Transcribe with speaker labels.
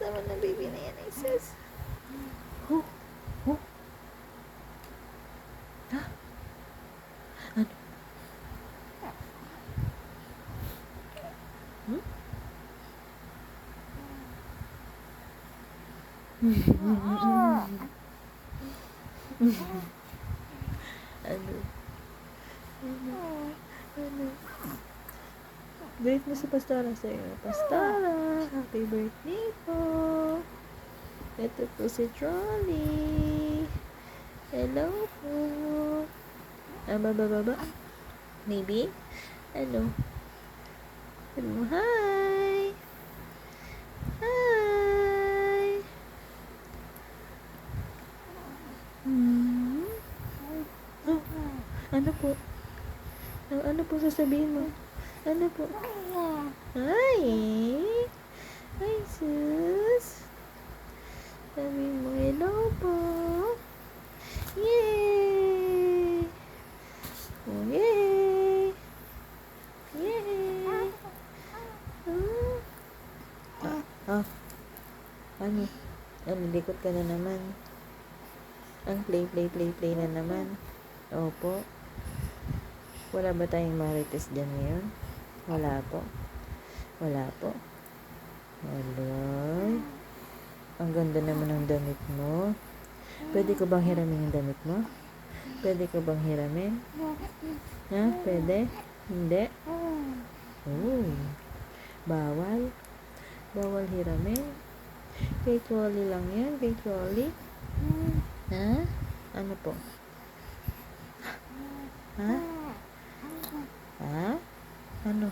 Speaker 1: naman ng baby na yan, sis. Oh, oh. Ha? Ano? Hmm? Ano? Ano? Greet mo si Pastora sa'yo. Pastora, happy birthday po. Ito po si Trolley. Hello po. Baba. Maybe? Ano? Hello, hi. Hi. Oh, ano po? Ano po sasabihin mo? Ano po? Hi. Hi, sus. Sabi mo, hello po. Yay! Oh, yay! Yay! Ano? Likot ka na naman. Ang play na naman. Opo. Wala ba tayong marites dyan ngayon? Wala po. Wala. Ang ganda naman ng damit mo. Pwede ko bang hiramin yung damit mo? Pwede ko bang hiramin? Ha? Pwede? Hindi? Oh. Bawal? Bawal hiramin? Kay Trolley lang yan? Kay Trolley? Ha? Ano po? Ha? Ha? Ano?